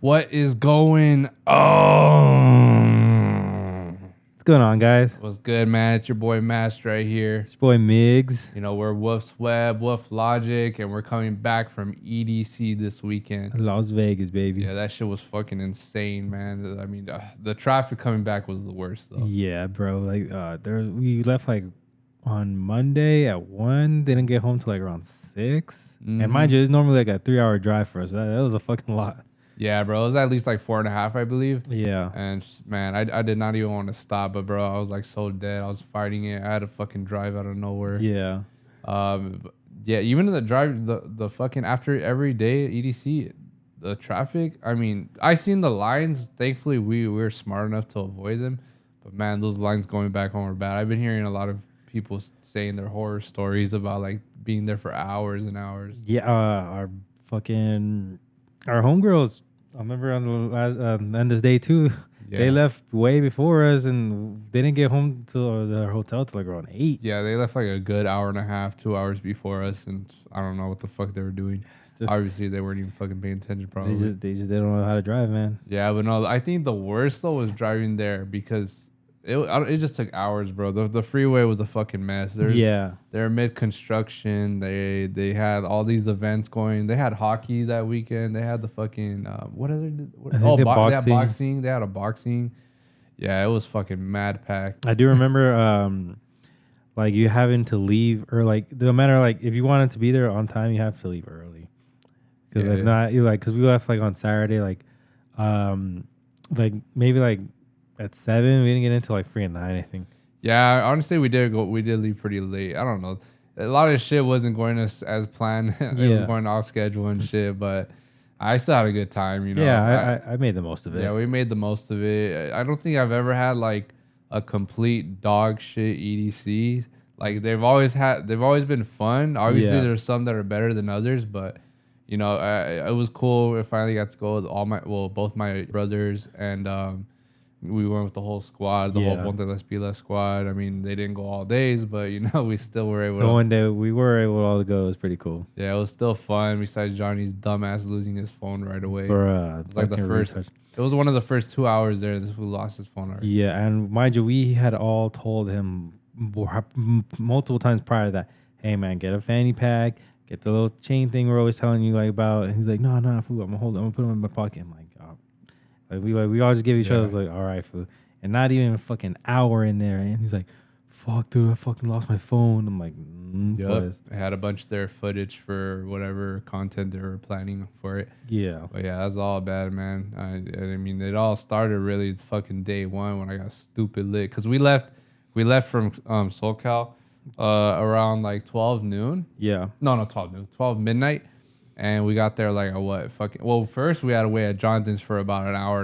What is going on? What's going on, guys? What's good, man? It's your boy Mast right here. It's your boy Migs. You know, we're Woof's Web, Woof Logik, and we're coming back from EDC this weekend. Las Vegas, baby. Yeah, that shit was fucking insane, man. I mean, the traffic coming back was the worst, though. Yeah, bro. Like, we left like on Monday at 1. Didn't get home till like around 6. And mind you, it's normally like a 3-hour drive for us. That was a fucking lot. Yeah, bro. It was at least like 4.5, I believe. Yeah. And man, I did not even want to stop, but bro, I was like so dead. I was fighting it. I had to fucking drive out of nowhere. Yeah. Yeah. Even in the drive, the fucking after every day at EDC, the traffic. I mean, I seen the lines. Thankfully, we were smart enough to avoid them. But man, those lines going back home are bad. I've been hearing a lot of people saying their horror stories about like being there for hours and hours. Yeah. Our homegirls. I remember on the last end of day 2, Yeah. they left way before us and they didn't get home to their hotel till like around 8. Yeah, they left like a good hour and a half, 2 hours before us, and I don't know what the fuck they were doing. Obviously, they weren't even fucking paying attention. Probably they just didn't know how to drive, man. Yeah, but no, I think the worst though was driving there because it just took hours, bro. The freeway was a fucking mess. They're mid construction. They had all these events going. They had hockey that weekend. They had the fucking they had boxing. They had a boxing. Yeah, it was fucking mad packed. I do remember like you having to leave, or like no matter like if you wanted to be there on time, you have to leave early. Because if not, you like, because we left like on Saturday, like maybe like at 7. We didn't get into like 3 and 9, I think. Yeah, honestly, we did leave pretty late. I don't know. A lot of shit wasn't going as planned. It was going off schedule and shit, but I still had a good time, you know. Yeah, I made the most of it. Yeah, we made the most of it. I don't think I've ever had like a complete dog shit EDC. Like they've always been fun. Obviously, there's some that are better than others, but you know, it was cool. I finally got to go with both my brothers, and we went with the whole squad, the whole Ponte Las Pilas squad. I mean, they didn't go all days, but you know, we still were able. The one day we were able all to go. It was pretty cool. Yeah, it was still fun. Besides Johnny's dumbass losing his phone right away. Bruh, it was like the first. It was one of the first 2 hours there. This fool lost his phone already. Yeah, and mind you, we had all told him multiple times prior to that, hey man, get a fanny pack. Get the little chain thing we're always telling you like about. And he's like, no, fool, I'm gonna put him in my pocket. I'm like, oh. We all just give each other like, all right, fool. And not even a fucking hour in there. And he's like, fuck, dude, I fucking lost my phone. I'm like, yep. I had a bunch of their footage for whatever content they were planning for it. Yeah. But yeah, that's all bad, man. I mean, it all started really fucking day 1 when I got stupid lit. Cause we left from SoCal around like 12 noon. Yeah. No, 12 noon. 12 midnight. And we got there like first we had to wait at Jonathan's for about an hour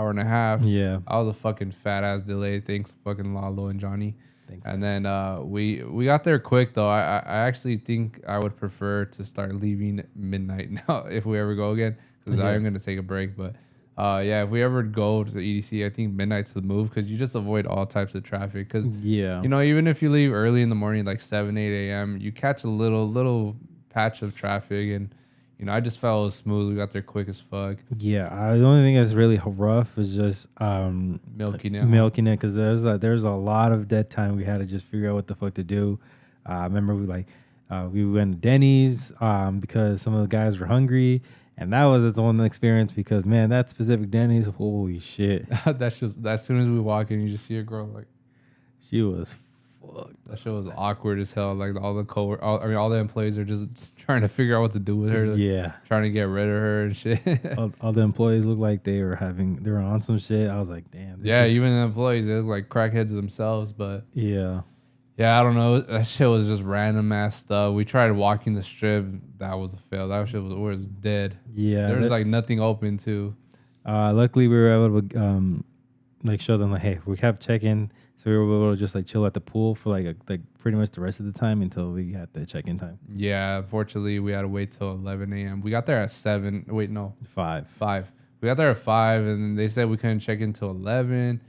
and a half. Yeah. I was a fucking fat ass delay. Thanks fucking Lalo and Johnny. Thanks. And then we got there quick though. I actually think I would prefer to start leaving midnight now if we ever go again, because I am going to take a break. But if we ever go to the EDC, I think midnight's the move, because you just avoid all types of traffic. Because you know, even if you leave early in the morning, like 7-8 a.m., you catch a little patch of traffic, and you know, I just felt it was smooth. We got there quick as fuck. Yeah, the only thing that's really rough is just milking it, because there's a lot of dead time. We had to just figure out what the fuck to do. I remember we went to Denny's because some of the guys were hungry. And that was its own experience, because man, that specific Denny's, holy shit. That's just, as soon as we walk in, you just see a girl like, she was fucked. That shit was awkward as hell. Like all the employees are just trying to figure out what to do with her. Yeah, trying to get rid of her and shit. all the employees looked like they were on some shit. I was like, damn. Yeah, even the employees, they look like crackheads themselves. But yeah, I don't know. That shit was just random ass stuff. We tried walking the strip. That was a fail. That shit was dead. Yeah, there was like nothing open too. Luckily, we were able to like show them like, hey, we have check-in, so we were able to just like chill at the pool for like pretty much the rest of the time until we had the check-in time. Yeah, unfortunately, we had to wait till 11 a.m. We got there at 7. Wait, no, 5. 5. We got there at 5, and they said we couldn't check in till 11.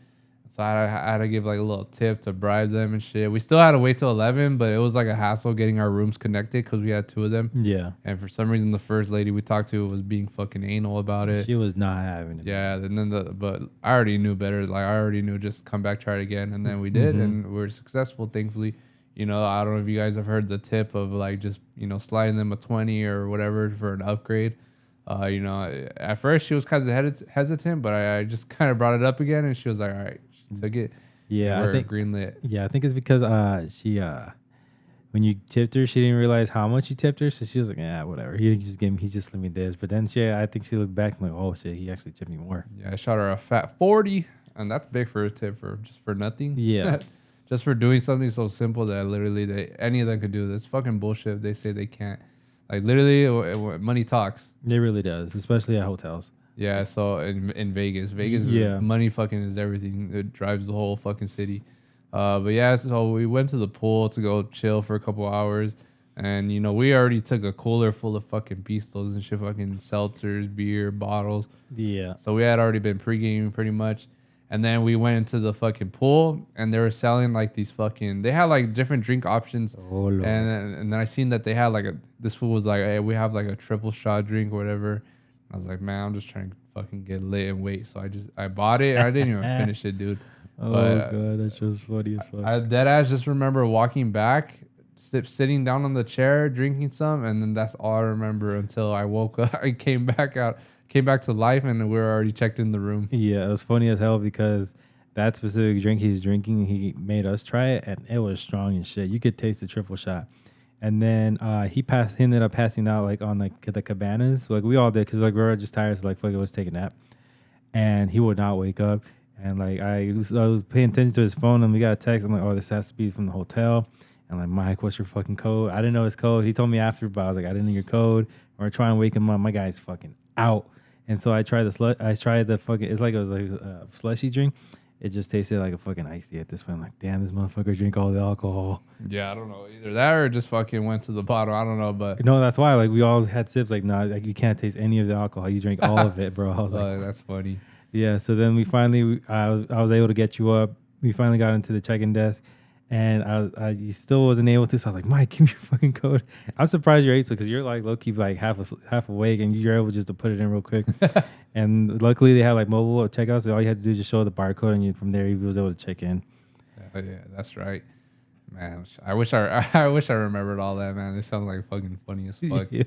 So I had to give like a little tip to bribe them and shit. We still had to wait till 11, but it was like a hassle getting our rooms connected because we had 2 of them. Yeah. And for some reason, the first lady we talked to was being fucking anal about it. She was not having it. Yeah, and then but I already knew better. Like I already knew, just come back, try it again, and then we did, and we were successful, thankfully. You know, I don't know if you guys have heard the tip of like just sliding them a 20 or whatever for an upgrade. You know, at first she was kind of hesitant, but I just kind of brought it up again, and she was like, "All right," she took it. Yeah, I think greenlit. Yeah, I think it's because she when you tipped her, she didn't realize how much you tipped her, so she was like, "Yeah, whatever." He just slid me this, but then I think she looked back and like, "Oh shit, he actually tipped me more." Yeah, I shot her a fat 40, and that's big for a tip for just for nothing. Yeah. Just for doing something so simple that literally any of them could do. This fucking bullshit if they say they can't. Like literally, money talks. It really does, especially at hotels. Yeah, so in Vegas, Yeah. money fucking is everything. It drives the whole fucking city. But yeah, so we went to the pool to go chill for a couple hours, and we already took a cooler full of fucking pistos and shit, fucking seltzers, beer, bottles. Yeah. So we had already been pre-gaming pretty much. And then we went into the fucking pool, and they were selling like these they had like different drink options. Oh, Lord. And then I seen that they had like this fool was like, "Hey, we have like a triple shot drink or whatever." I was like, "Man, I'm just trying to fucking get lit and wait." So I bought it, and I didn't even finish it, dude. Oh, God, that's just funny as fuck. I dead ass just remember walking back, sitting down on the chair, drinking some, and then that's all I remember until I woke up. I came back to life, and we were already checked in the room. Yeah, it was funny as hell because that specific drink he's drinking, he made us try it, and it was strong as shit. You could taste the triple shot. And then he ended up passing out like on like the cabanas, like we all did, because like we were just tired, so like fuck it, let's take a nap. And he would not wake up. And like I was paying attention to his phone, and we got a text. I'm like, "Oh, this has to be from the hotel." And like, "Mike, what's your fucking code?" I didn't know his code. He told me after, but I was like, "I didn't know your code." We're trying to wake him up. My guy's fucking out. And so I tried the fucking. It's like it was like a slushy drink. It just tasted like a fucking icy at this point. I'm like, damn, this motherfucker drink all the alcohol. Yeah, I don't know, either that or just fucking went to the bottom. I don't know, but no, that's why like we all had sips. Like, nah, like you can't taste any of the alcohol. You drink all of it, bro. I was like, that's funny. Yeah. So then we finally, I was able to get you up. We finally got into the check-in desk, and I still wasn't able to. So I was like, Mike, give me your fucking code. I'm surprised you're able to, because you're like low key like half awake, and you're able just to put it in real quick. And luckily they had like mobile checkout, so all you had to do is just show the barcode, and from there you was able to check in. Yeah, that's right, man. I wish I remembered all that, man. It sounds like fucking funny as fuck. Yeah.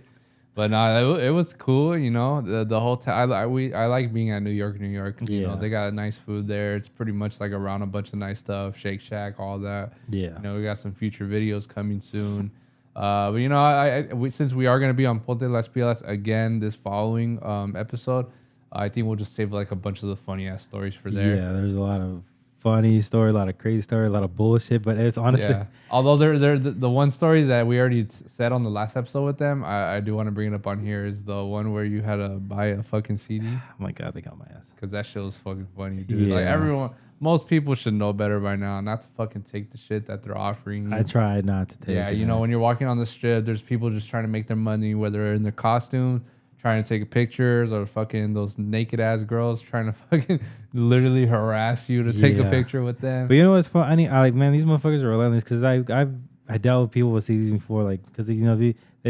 But no, it was cool, the whole time. I like being at New York. Yeah. They got nice food there. It's pretty much like around a bunch of nice stuff, Shake Shack, all that. Yeah. We got some future videos coming soon. But since we are gonna be on Ponte Las Pilas again this following episode, I think we'll just save like a bunch of the funny ass stories for there. Yeah, there's a lot of funny story, a lot of crazy story, a lot of bullshit, but it's honestly. Yeah. Although they're the one story that we already said on the last episode with them, I do want to bring it up on here, is the one where you had to buy a fucking CD. Oh my God, they got my ass. Because that shit was fucking funny, dude. Yeah. Like most people should know better by now, not to fucking take the shit that they're offering you. I tried not to take it. Yeah, when you're walking on the strip, there's people just trying to make their money, whether they're in their costume, trying to take pictures, or fucking those naked ass girls trying to fucking literally harass you to take a picture with them. But you know what's fun? I like, man, these motherfuckers are relentless, because I dealt with people with CDs before, like, because they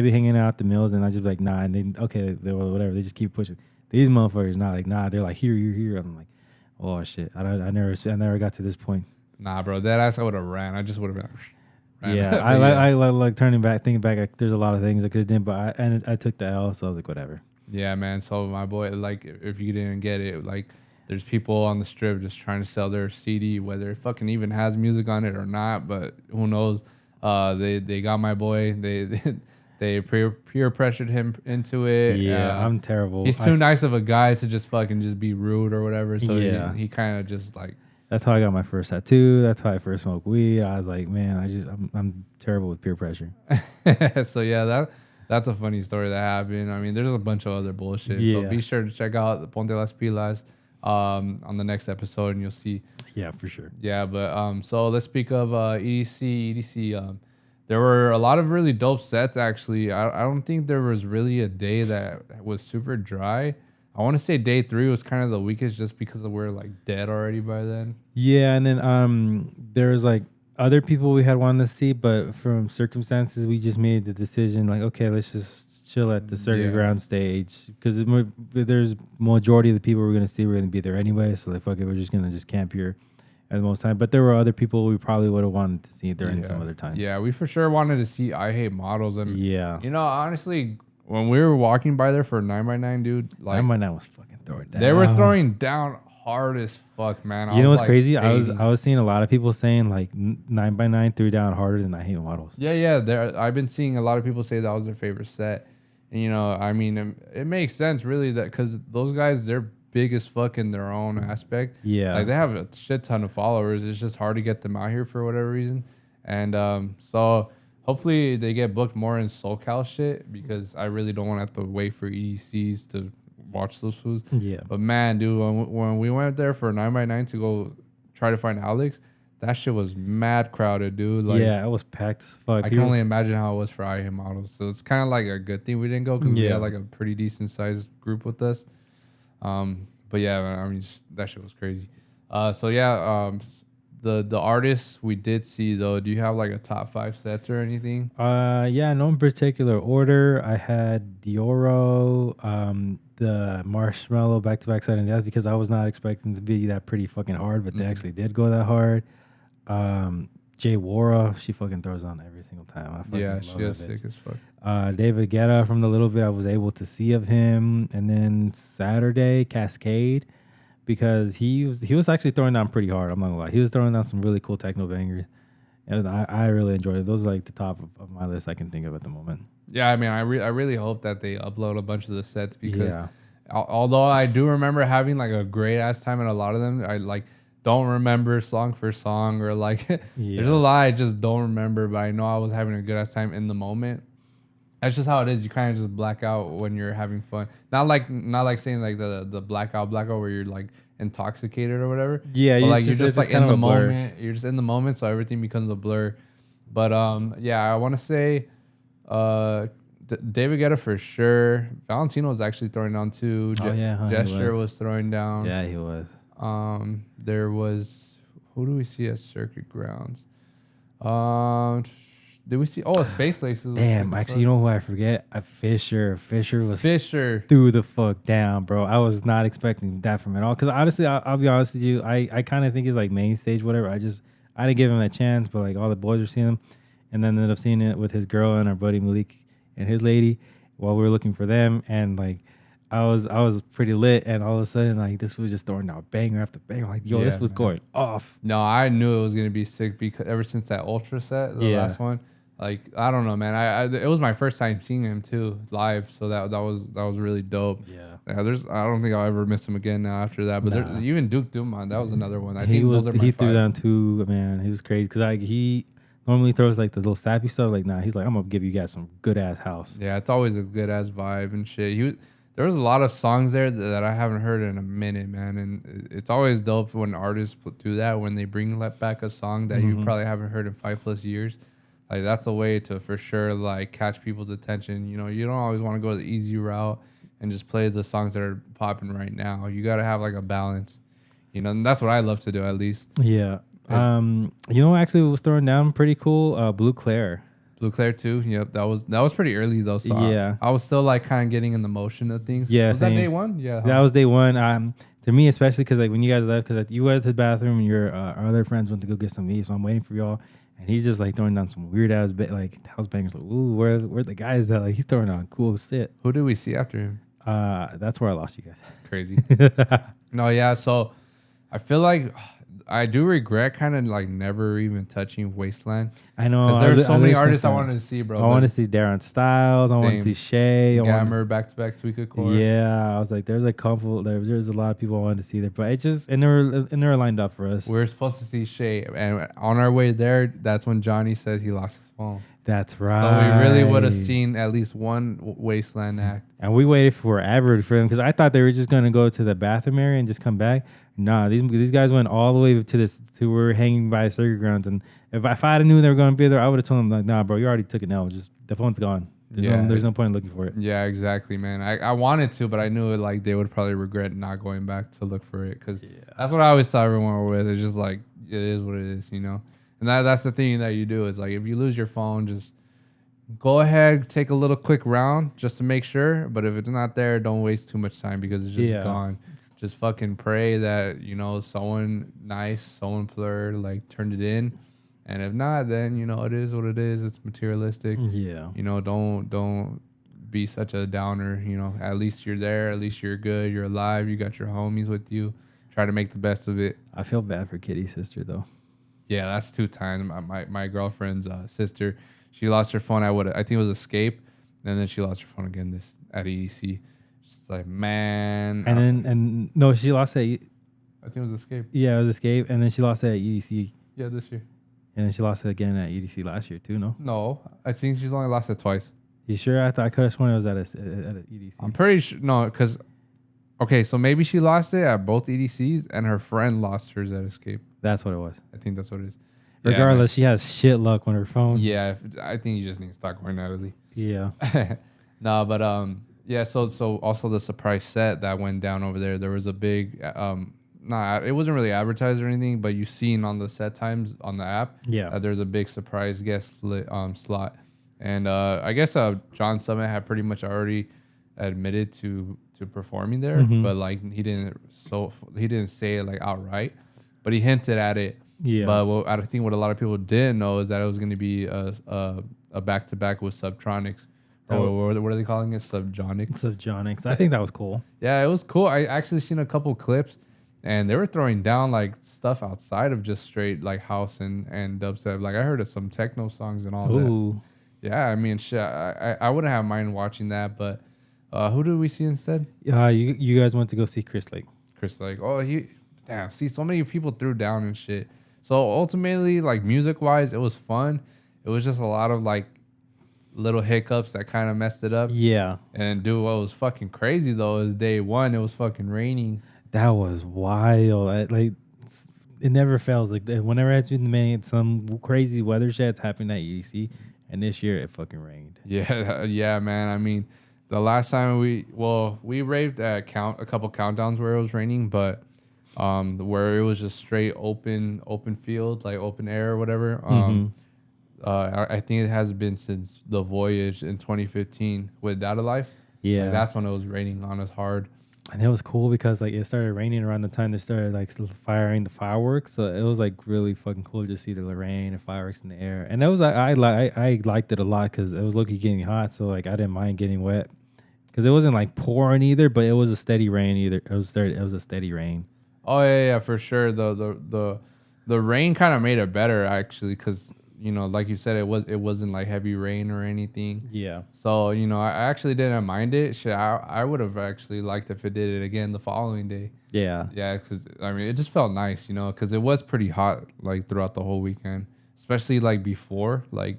be hanging out at the mills, and I just be like, nah, and they whatever, they just keep pushing. These motherfuckers not like, nah, they're like, here, you're here. I'm like, oh shit, I never got to this point. Nah, bro, that ass I would have ran. I just would have ran. Yeah, I like thinking back. There's a lot of things I could have done, but I took the L, so I was like, whatever. Yeah, man. So my boy, like, if you didn't get it, like, there's people on the strip just trying to sell their CD, whether it fucking even has music on it or not. But who knows? They got my boy. They peer pressured him into it. Yeah, I'm terrible. He's too nice of a guy to just fucking just be rude or whatever. So he kind of just like. That's how I got my first tattoo. That's how I first smoked weed. I was like, man, I'm terrible with peer pressure. So yeah, that's a funny story that happened. I mean, there's a bunch of other bullshit. Yeah. So be sure to check out Ponte Las Pilas on the next episode, and you'll see. Yeah, for sure. Yeah, but so let's speak of EDC. There were a lot of really dope sets, actually. I don't think there was really a day that was super dry. I want to say day 3 was kind of the weakest just because we're like dead already by then. Yeah, and then there was like other people we had wanted to see, but from circumstances we just made the decision like, okay, let's just chill at the circuit ground stage because there's majority of the people we're gonna see we're gonna be there anyway. So like, fuck it, we're just gonna camp here at the most time. But there were other people we probably would have wanted to see during some other time. Yeah, we for sure wanted to see I Hate Models, and you know, honestly, when we were walking by there for 9x9, dude, like 9x9 was fucking throwing down. They were throwing down hard as fuck, man. You know what's crazy? I was seeing a lot of people saying like 9x9 threw down harder than I Hate Models. Yeah. I've been seeing a lot of people say that was their favorite set, and you know, I mean, it makes sense really that because those guys, they're big as fuck in their own aspect. Yeah, like they have a shit ton of followers. It's just hard to get them out here for whatever reason, and so. Hopefully they get booked more in SoCal shit because I really don't want to have to wait for EDCs to watch those foods. Yeah. But man, dude, when we went there for 9x9 to go try to find Alex, that shit was mad crowded, dude. Like, yeah, it was packed as fuck. I can only imagine how it was for I Hate Models. So it's kind of like a good thing we didn't go because we had like a pretty decent sized group with us. But yeah, I mean, that shit was crazy. So yeah, the artists we did see though, do you have like a top 5 sets or anything? Yeah, no in particular order. I had Dioro, the Marshmallow back-to-back side and death because I was not expecting to be that pretty fucking hard, but they actually did go that hard. Jay Wara, she fucking throws on every single time. She is sick as fuck. David Guetta, from the little bit I was able to see of him, and then Saturday Cascade. Because he was actually throwing down pretty hard. I'm not gonna lie. He was throwing down some really cool techno bangers. And I really enjoyed it. Those are like the top of my list I can think of at the moment. Yeah, I mean, I really hope that they upload a bunch of the sets because although I do remember having like a great ass time at a lot of them, I like don't remember song for song or like there's a lot I just don't remember, but I know I was having a good ass time in the moment. That's just how it is. You kind of just black out when you're having fun. Not like saying like the blackout where you're like intoxicated or whatever. Yeah, but like you're just like in the moment. You're just in the moment, so everything becomes a blur. But yeah, I want to say David Guetta for sure. Valentino was actually throwing down too. Gesture was throwing down. Yeah, he was. There was, who do we see at Circuit Grounds? Did we see? Oh, Space Laces. Damn, actually, you know who I forget? Fisher. Fisher Fisher threw the fuck down, bro. I was not expecting that from it all. Because honestly, I'll be honest with you, I kind of think it's like main stage, whatever. I didn't give him a chance, but like all the boys were seeing him, and then ended up seeing it with his girl and our buddy Malik and his lady while we were looking for them, and like. I was pretty lit, and all of a sudden, like this was just throwing out banger after banger. Like, yo, this was going off. No, I knew it was gonna be sick because ever since that Ultra set, the last one, like I don't know, man. It was my first time seeing him too live, so that was really dope. Yeah. I don't think I'll ever miss him again now after that. But even Duke Dumont, that was another one. He threw down too, man. He was crazy because he normally throws like the little sappy stuff. Like, nah, he's like, I'm gonna give you guys some good ass house. Yeah, it's always a good ass vibe and shit. There was a lot of songs there that I haven't heard in a minute, man. And it's always dope when artists do that, when they bring back a song that you probably haven't heard in 5+ years. Like, that's a way to, for sure, like, catch people's attention. You know, you don't always want to go the easy route and just play the songs that are popping right now. You got to have, like, a balance. You know, and that's what I love to do, at least. Yeah. You know, actually, it was throwing down pretty cool. Blue Claire. Blue Claire too. Yep, that was pretty early though. So yeah, I was still like kind of getting in the motion of things. Yeah, was that day one? Yeah, that was day one. To me especially because like when you guys left, because like, you went to the bathroom and your our other friends went to go get some meat, so I'm waiting for y'all, and he's just like throwing down some weird ass like house bangers. Like, ooh, where the guys that like he's throwing on cool shit. Who did we see after him? That's where I lost you guys. Crazy. No, yeah. So I feel like I do regret kind of like never even touching Wasteland. I know. Because there's so many artists I wanted to see, bro. I want to see Darren Styles. I want to see Shay. Gammer, back-to-back Tweaker Core. Yeah, I was like, there's a couple. There's a lot of people I wanted to see there, but it just and they were lined up for us. We were supposed to see Shay, and on our way there, that's when Johnny says he lost his phone. That's right. So we really would have seen at least one Wasteland act. And we waited forever for them because I thought they were just gonna go to the bathroom area and just come back. Nah, these guys went all the way to we're hanging by circuit grounds, and if I knew they were gonna be there, I would have told them like, nah, bro, you already took it now. Just the phone's gone. There's no point in looking for it. Yeah, exactly, man. I wanted to, but I knew it, like they would probably regret not going back to look for it because that's what I always tell everyone with. It's just like it is what it is, you know. And that's the thing that you do is like if you lose your phone, just go ahead, take a little quick round just to make sure. But if it's not there, don't waste too much time because it's just gone. Just fucking pray that, you know, someone nice, someone blurred, like turned it in. And if not, then, you know, it is what it is. It's materialistic. Yeah. You know, don't be such a downer. You know, at least you're there. At least you're good. You're alive. You got your homies with you. Try to make the best of it. I feel bad for Kitty's sister, though. Yeah, that's 2 times. My girlfriend's sister, she lost her phone. I think it was Escape. And then she lost her phone again at EDC. She's like, man. And no, she lost it. I think it was Escape. Yeah, it was Escape. And then she lost it at EDC. Yeah, this year. And then she lost it again at EDC last year, too, no? No, I think she's only lost it twice. You sure? I could have sworn it was at an EDC. I'm pretty sure. No, because, okay, so maybe she lost it at both EDCs and her friend lost hers at Escape. That's what it was. I think that's what it is. Regardless, she has shit luck on her phone. Yeah, I think you just need to start going Natalie. Yeah. No, but yeah. So also the surprise set that went down over there. There was a big it wasn't really advertised or anything, but you seen on the set times on the app. Yeah. That there's a big surprise guest slot, and I guess John Summit had pretty much already admitted to performing there, but like he didn't say it like outright, but he hinted at it. Yeah. But I think what a lot of people didn't know is that it was going to be a back-to-back with Subtronics. Or what are they calling it? Subjonics. I think that was cool. Yeah, it was cool. I actually seen a couple clips, and they were throwing down like stuff outside of just straight like house and dubstep. Like I heard of some techno songs and all that. Yeah, I mean, shit. I wouldn't have mind watching that, but who did we see instead? You guys went to go see Chris Lake. Damn. See, so many people threw down and shit. So ultimately, like music wise, it was fun. It was just a lot of like little hiccups that kind of messed it up. Yeah. And dude, what was fucking crazy though is day one, it was fucking raining. That was wild. Like it never fails. Like whenever it's been made, some crazy weather shit's happened at EDC, and this year it fucking rained. Yeah, man. I mean, the last time we raved at a couple countdowns where it was raining, but where it was just straight open field, like open air or whatever. I think it has been since the Voyage in 2015 with Data Life. Yeah, like, that's when it was raining on us hard. And it was cool because like it started raining around the time they started like firing the fireworks. So it was like really fucking cool to see the rain and fireworks in the air. And it was I liked it a lot because it was low-key getting hot. So like I didn't mind getting wet because it wasn't like pouring either, but it was a steady rain either. It was a steady rain. Oh yeah, for sure. The rain kind of made it better actually because, you know, like you said, it wasn't like heavy rain or anything. Yeah. So, you know, I actually didn't mind it. Shit, I would have actually liked if it did it again the following day. Yeah. Yeah, because I mean, it just felt nice, you know, because it was pretty hot like throughout the whole weekend, especially like before, like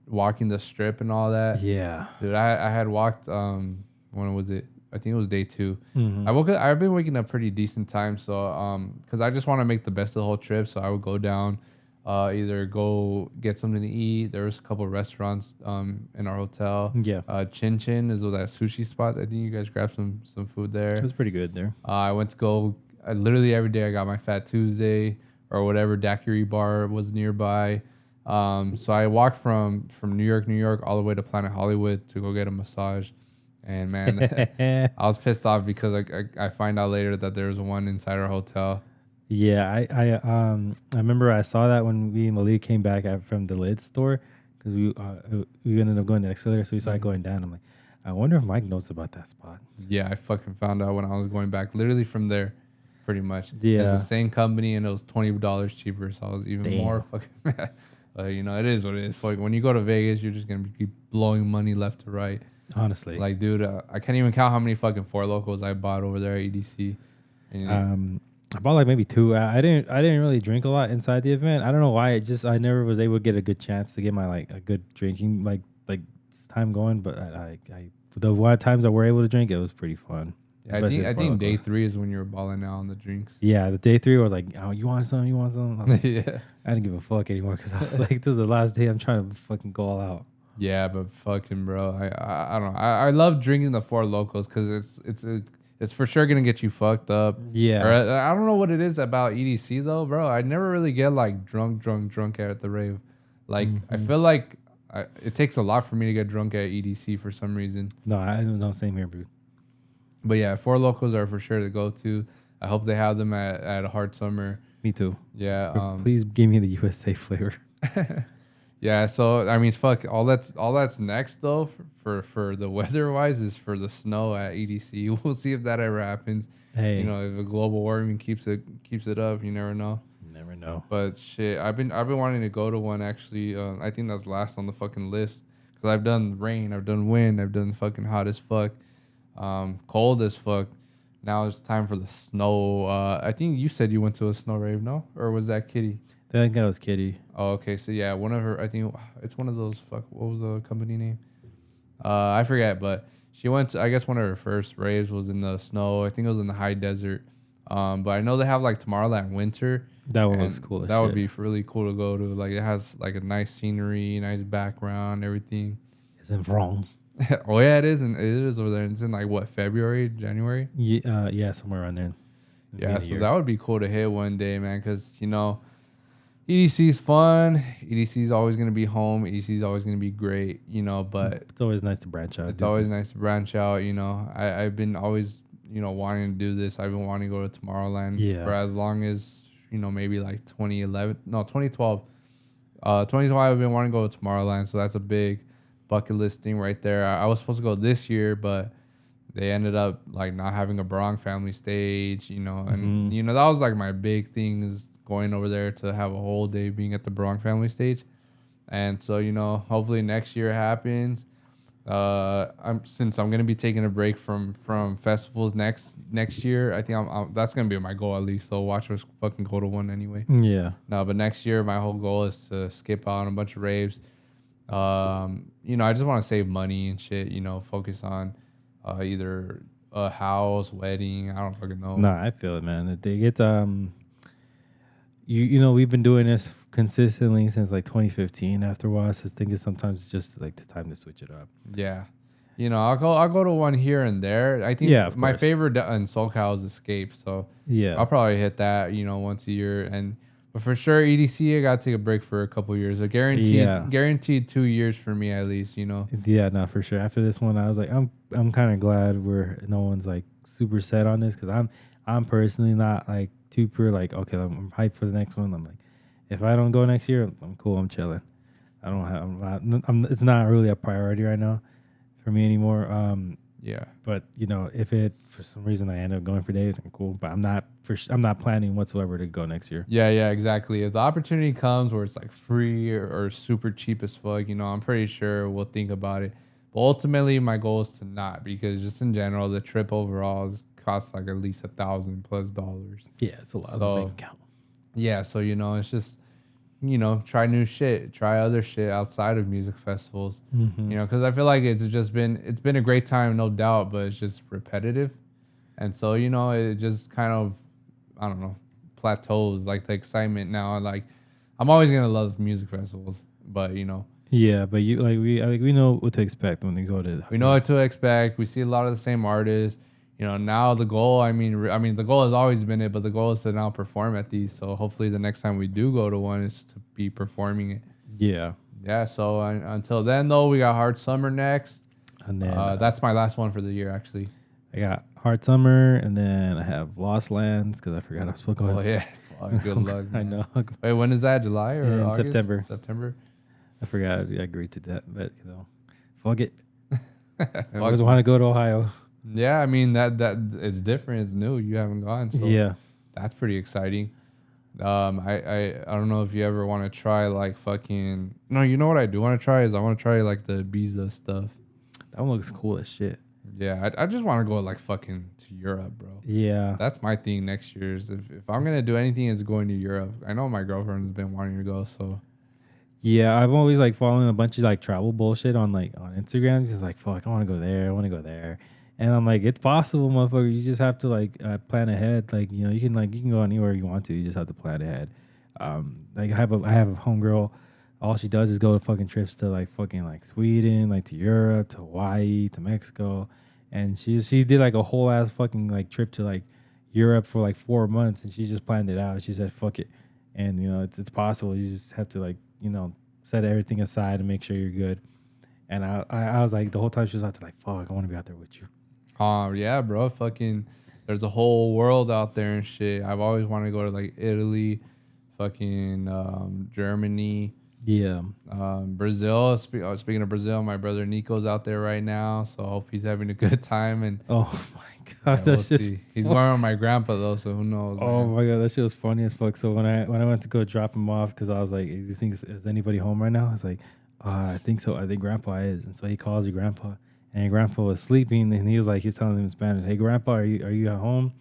walking the strip and all that. Yeah. Dude, I had walked. When was it? I think it was day 2. Mm-hmm. I've been waking up pretty decent time, so because I just want to make the best of the whole trip. So I would go down, either go get something to eat. There was a couple of restaurants in our hotel. Yeah. Chin Chin is that sushi spot. I think you guys grabbed some food there. It was pretty good there. I went to go. Literally every day I got my Fat Tuesday or whatever daiquiri bar was nearby. So I walked from New York all the way to Planet Hollywood to go get a massage. And man, I was pissed off because I find out later that there was one inside our hotel. Yeah, I remember I saw that when we and Malik came back from the Lid store because we ended up going to the escalator, so we started going down. I'm like, I wonder if Mike knows about that spot. Yeah, I fucking found out when I was going back, literally from there, pretty much. Yeah, it's the same company and it was $20 cheaper, so I was even more fucking mad. But you know, it is what it is. Like when you go to Vegas, you're just gonna keep blowing money left to right. Honestly, like dude, I can't even count how many fucking Four Locos I bought over there at EDC. And, I bought like maybe 2. I didn't really drink a lot inside the event. I don't know why. I never was able to get a good chance to get my like a good drinking like time going. But the one times I were able to drink, it was pretty fun. Yeah, I think day 3 is when you were balling out on the drinks. Yeah, the day 3 was like, oh, you want some? You want some? Yeah, I didn't give a fuck anymore because I was like, this is the last day. I'm trying to fucking go all out. Yeah, but fucking bro, I don't know. I love drinking the Four Locos because it's for sure gonna get you fucked up. Or Yeah. I don't know what it is about EDC though, bro. I never really get like drunk at the rave. Like I Mm-hmm. feel like it takes a lot for me to get drunk at EDC for some reason. No, I don't. Same here, dude. But yeah, Four Locos are for sure to go to. I hope they have them at Hard Summer. Me too. Yeah. But please give me the USA flavor. Yeah, so I mean, fuck, all that's next though for the weather wise is for the snow at EDC. We'll see if that ever happens. Hey, You know, if a global warming keeps it up, you never know. never know. But shit, I've been wanting to go to one actually. I think that's last on the fucking list because I've done rain, I've done wind, I've done fucking hot as fuck, cold as fuck. Now it's time for the snow. I think you said you went to a snow rave, no? Or was that Kitty? I think that was Kitty. Oh, okay. So yeah, one of her. I think it's one of those. Fuck. What was the company name? I forget. But she went to. I guess one of her first raves was in the snow. I think it was in the high desert. But I know they have like Tomorrowland Winter. That one was cool as That would shit. be really cool to go to. Like it has like a nice scenery, nice background, everything. Isn't wrong. Oh yeah, it is, and it is over there. It's in like what, February, January. Yeah, somewhere around there. Yeah, so that would be cool to hit one day, man. Because you know. EDC is fun. EDC is always going to be home. EDC is always going to be great, you know, but it's always nice to branch out. it's always nice to branch out, you know. I've been always, you know, wanting to do this. I've been wanting to go to Tomorrowland for as long as, you know, maybe like 2012. 2012, I've been wanting to go to Tomorrowland, so that's a big bucket list thing right there. I was supposed to go this year, but they ended up like not having a Bronx family stage, you know, and you know, that was like my big thing is going over there to have a whole day being at the Bronx family stage. And so, you know, hopefully next year happens. Since I'm gonna be taking a break from festivals next year, I think that's gonna be my goal at least. So watch us fucking go to one anyway. Yeah. No, but next year my whole goal is to skip out on a bunch of raves. You know, I just want to save money and shit. You know, focus on either a house, wedding. I don't fucking know. Nah, I feel it, man. It's you know, we've been doing this consistently since like 2015. After a while, so I think it's sometimes just like the time to switch it up. Yeah, you know, I'll go to one here and there. I think my favorite in SoCal is Escape, so yeah, I'll probably hit that, you know, once a year. But for sure, EDC, I gotta take a break for a couple years. A guaranteed 2 years for me at least, you know. Yeah, no, for sure. After this one, I was like, I'm kind of glad no one's like super set on this because I'm personally not like super like, okay, I'm hyped for the next one. I'm like, if I don't go next year, I'm cool. I'm chilling. I don't have. It's not really a priority right now for me anymore. Yeah. But you know, if it for some reason I end up going for days, I'm cool. But I'm not planning whatsoever to go next year. Yeah, exactly. If the opportunity comes where it's like free or super cheap as fuck, you know, I'm pretty sure we'll think about it. But ultimately, my goal is to not, because just in general, the trip overall costs like at least $1,000+. Yeah, it's a lot of the bank account. Yeah, so you know, it's just, you know, try new shit, try other shit outside of music festivals. You know, because I feel like it's been a great time, no doubt, but it's just repetitive, and so you know, it just kind of, I don't know, plateaus. Like the excitement now, like I'm always gonna love music festivals, but you know. Yeah, but we know what to expect when we go to. We know what to expect. We see a lot of the same artists. You know, now the goal, I mean, the goal has always been it, but the goal is to now perform at these. So hopefully the next time we do go to one is to be performing it. Yeah. Yeah. So until then, though, we got Hard Summer next. And then that's my last one for the year, actually. I got Hard Summer, and then I have Lost Lands because I forgot I was supposed to go. Oh, yeah. Oh, good luck. I know. Wait, when is that? July or August? September. I forgot I agreed to that, but you know, fuck it. I always want to go to Ohio. Yeah, I mean that it's different. It's new. You haven't gone, so yeah, that's pretty exciting. I don't know if you ever want to try like fucking. No, you know what I do want to try is I want to try like the Ibiza stuff. That one looks cool as shit. Yeah, I just want to go like fucking to Europe, bro. Yeah, that's my thing next year. Is if I'm gonna do anything, it's going to Europe. I know my girlfriend has been wanting to go, so. Yeah, I've always like following a bunch of like travel bullshit on Instagram. Just like, fuck, I want to go there. I want to go there. And I'm like, it's possible, motherfucker. You just have to like plan ahead. Like, you know, you can go anywhere you want to. You just have to plan ahead. Like I have a homegirl all she does is go to fucking trips to like fucking like Sweden, like to Europe, to Hawaii, to Mexico, and she did like a whole ass fucking like trip to like Europe for like 4 months, and she just planned it out. She said, "Fuck it," and it's possible. You just have to like set everything aside and make sure you're good. And I was like the whole time she was out there like, "Fuck, I want to be out there with you." Yeah, bro. Fucking, there's a whole world out there and shit. I've always wanted to go to like Italy, fucking Germany. Yeah. Brazil. Speaking of Brazil, my brother Nico's out there right now, so I hope he's having a good time. And Oh my god, yeah, that's we'll just. see. He's going with my grandpa though, so who knows? Oh Man. my god, that shit was funny as fuck. So when I went to go drop him off, because I was like, "Do you think is anybody home right now?" I was like, "I think so. I think Grandpa is." And so he calls your grandpa, and Grandpa was sleeping, and he was like, he's telling him in Spanish, "Hey, Grandpa, are you at home?"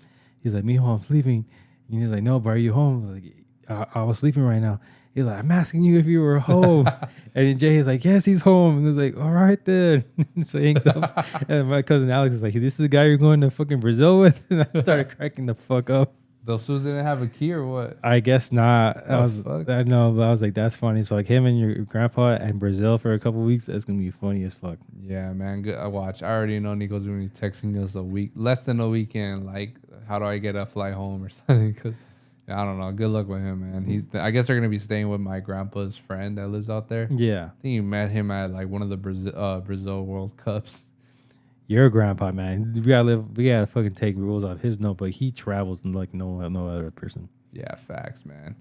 He's like, "Mijo, I'm sleeping." And he's like, "No, but are you home?" I was like, I was sleeping right now." He's like, "I'm asking you if you were home." And then Jay is like, "Yes, he's home." And he's like, "All right then." So he hangs up. And my cousin Alex is like, "This is the guy you're going to fucking Brazil with?" And I started cracking the fuck up. Those fools didn't have a key or what? I guess not. Fuck? I know, but I was like, that's funny. So like him and your grandpa in Brazil for a couple weeks, that's gonna be funny as fuck. Yeah, man. Good. I watch. I already know Nico's gonna be texting us less than a weekend. Like, how do I get a flight home or something? 'Cause, yeah, I don't know. Good luck with him, man. I guess they're gonna be staying with my grandpa's friend that lives out there. Yeah. I think you met him at like one of the Brazil World Cups. Your grandpa, man. We gotta fucking take rules off his note, but he travels like no other person. Yeah, facts, man.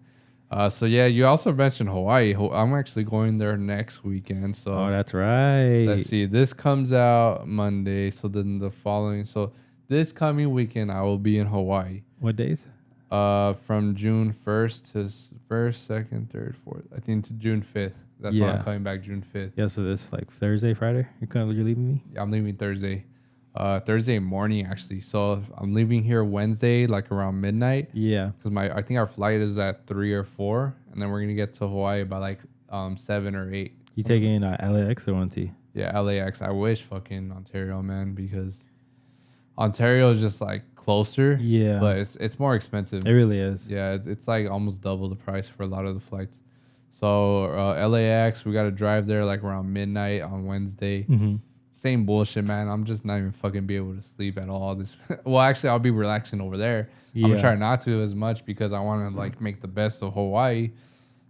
So yeah, you also mentioned Hawaii. I'm actually going there next weekend. So Oh, that's right. let's see. This comes out Monday. So then this coming weekend, I will be in Hawaii. What days? From June 1st to 1st, 2nd, 3rd, 4th. I think to June 5th. That's when I'm coming back, June 5th. Yeah, so this like Thursday, Friday? You're leaving me? Yeah, I'm leaving Thursday. Thursday morning, actually. So I'm leaving here Wednesday, like around midnight. Yeah. Because I think our flight is at 3 or 4. And then we're going to get to Hawaii by like 7 or 8. You taking LAX or 1T? Yeah, LAX. I wish fucking Ontario, man, because Ontario is just like closer. Yeah. But it's more expensive. It really is. Yeah, it's like almost double the price for a lot of the flights. So LAX, we got to drive there like around midnight on Wednesday. Mm-hmm. Same bullshit, man. I'm just not even fucking be able to sleep at all. Well, actually, I'll be relaxing over there. Yeah. I'm gonna try not to as much because I want to like make the best of Hawaii.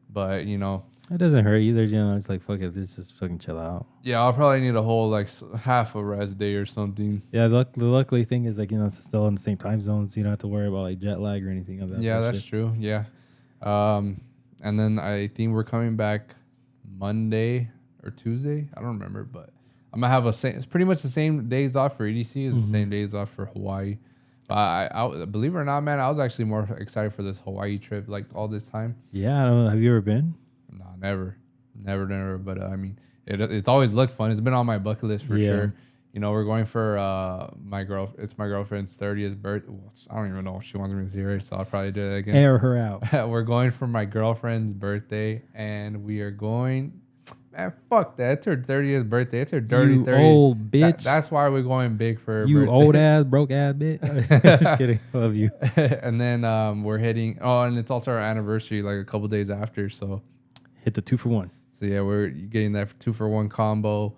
But it doesn't hurt either. It's like fuck it, just fucking chill out. yeah, I'll probably need a whole like half a rest day or something. Yeah, the luckily thing is like it's still in the same time zone, so you don't have to worry about like jet lag or anything of that. Yeah, that's true. Yeah, and then I think we're coming back Monday or Tuesday. I don't remember, but I'm gonna have it's pretty much the same days off for EDC as the same days off for Hawaii. But I believe it or not, man, I was actually more excited for this Hawaii trip like all this time. Yeah, I don't know. Have you ever been? No, never. But I mean, it's always looked fun. It's been on my bucket list for sure. We're going for it's my girlfriend's 30th birthday. I don't even know if she wants me to see her, so I'll probably do it again. Air her out. We're going for my girlfriend's birthday, and we are going. Man, fuck that. It's her 30th birthday. It's her dirty 30th. Old bitch. That's why we're going big for her you birthday. old ass, broke ass bitch. Just kidding. I love you. And then we're hitting. Oh, and it's also our anniversary, like a couple days after. So hit the 2-for-1. So yeah, we're getting that 2-for-1 combo.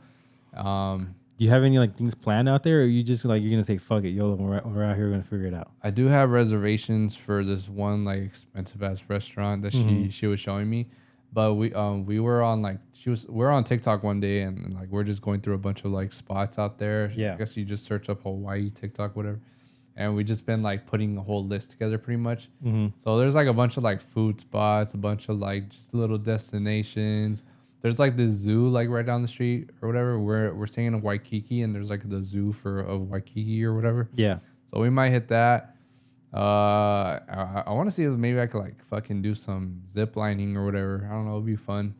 Do you have any like things planned out there, or you just like you're gonna say fuck it, YOLO, we're out here, we're gonna figure it out? I do have reservations for this one like expensive ass restaurant that she was showing me, but we were on like we're on TikTok one day and like we're just going through a bunch of like spots out there. Yeah, I guess you just search up Hawaii TikTok whatever, and we just been like putting a whole list together pretty much. So there's like a bunch of like food spots, a bunch of like just little destinations. There's like this zoo like right down the street or whatever. We're staying in Waikiki and there's like the zoo of Waikiki or whatever. Yeah. So we might hit that. I want to see if maybe I could like fucking do some zip lining or whatever. I don't know. It'd be fun.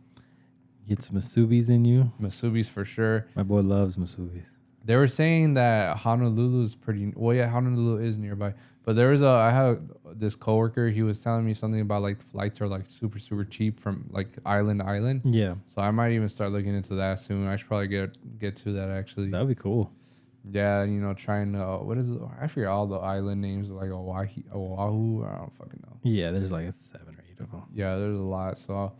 Get some masubis in you. Masubis for sure. My boy loves masubis. They were saying that Honolulu is pretty. Well, yeah, Honolulu is nearby. But I had this coworker. He was telling me something about like the flights are like super super cheap from like island to island. Yeah. So I might even start looking into that soon. I should probably get to that actually. That'd be cool. Yeah, trying to what is it? I forget all the island names like Oahu. I don't fucking know. Yeah, there's like 7 or 8 of them. Yeah, there's a lot. So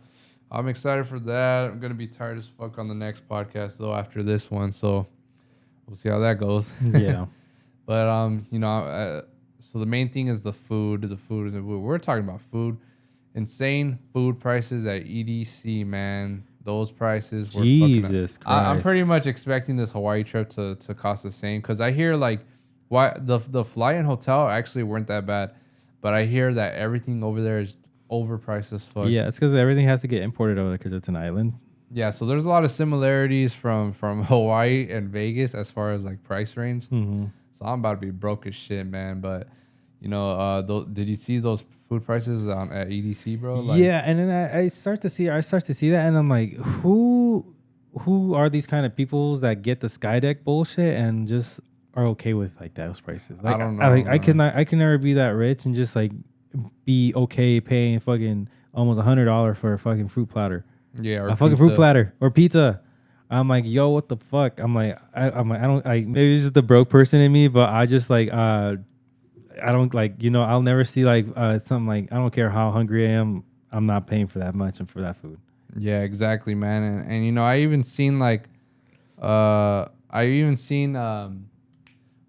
I'm excited for that. I'm gonna be tired as fuck on the next podcast though after this one, so we'll see how that goes. Yeah. But so the main thing is the food. The food. We're talking about food. Insane food prices at EDC, man. Those prices were fucking up. Jesus I'm Christ. pretty much expecting this Hawaii trip to cost the same because I hear like why the flight and hotel actually weren't that bad, but I hear that everything over there is overpriced as fuck. Yeah, it's because everything has to get imported over there because it's an island. Yeah, so there's a lot of similarities from Hawaii and Vegas as far as like price range. Mm-hmm. So I'm about to be broke as shit, man. But did you see those food prices at EDC, bro? Like, Yeah, and then I start to see that, and I'm like, who are these kind of peoples that get the sky deck bullshit and just are okay with like those prices? Like, I don't know. I can never be that rich and just like be okay paying fucking almost $100 for a fucking fruit platter. Yeah, or A fucking fruit platter or pizza. I'm like, yo, what the fuck? I'm like, maybe it's just the broke person in me, but I just like, I don't like, I'll never see like something like, I don't care how hungry I am, I'm not paying for that much and for that food. Yeah, exactly, man. And I even seen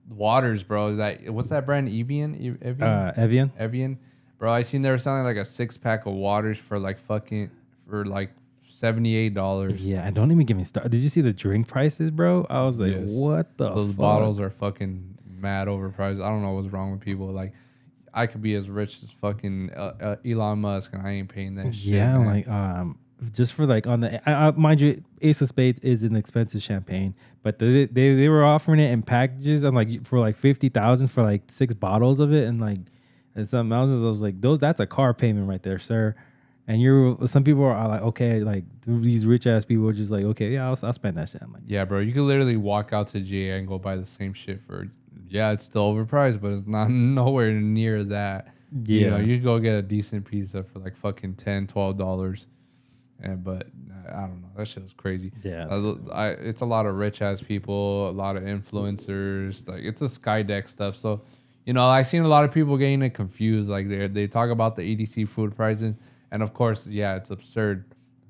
waters, bro. What's that brand? Evian, bro. I seen they were selling like a 6-pack of waters for like $78. Yeah, and don't even get me started. Did you see the drink prices, bro? I was like, Yes. what the Those fuck? bottles are fucking mad overpriced. I don't know what's wrong with people. Like, I could be as rich as fucking Elon Musk, and I ain't paying that shit. Yeah, man. like just for like on the mind you, Ace of Spades is an expensive champagne, but they were offering it in packages and like for like 50,000 for like 6 bottles of it, and like and some houses I was like, that's a car payment right there, sir. And some people are like, okay, like these rich ass people are just like, okay, yeah, I'll spend that shit. I'm like, Yeah, bro, you could literally walk out to GA and go buy the same shit for, yeah, it's still overpriced, but it's not nowhere near that. yeah, You could go get a decent pizza for like fucking $10, $12. But I don't know. That shit was crazy. yeah, It's a lot of rich ass people, a lot of influencers. Like, it's a sky deck stuff. So, I seen a lot of people getting it confused. Like, they talk about the EDC food prices. And of course, yeah, it's absurd.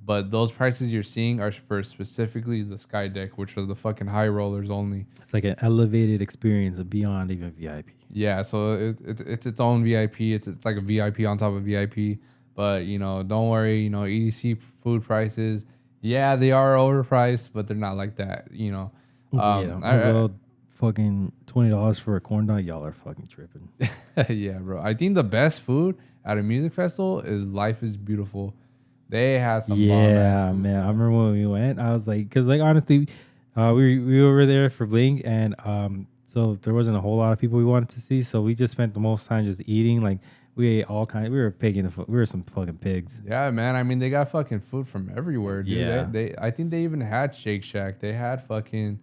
But those prices you're seeing are for specifically the sky deck, which are the fucking high rollers only. it's like an elevated experience beyond even VIP. Yeah, so it's its own VIP. It's like a VIP on top of VIP. But don't worry. EDC food prices, yeah, they are overpriced, but they're not like that. Fucking $20 for a corn dog, y'all are fucking tripping. Yeah, bro. I think the best food at a music festival is Life is Beautiful. They had some Yeah, food, man. I bro. remember when we went, I was like, because like honestly, we were there for Blink, and so there wasn't a whole lot of people we wanted to see, so we just spent the most time just eating. Like we ate all kinds. We were pigging we were some fucking pigs. Yeah, man. I mean, they got fucking food from everywhere, dude. Yeah. I think they even had Shake Shack. They had fucking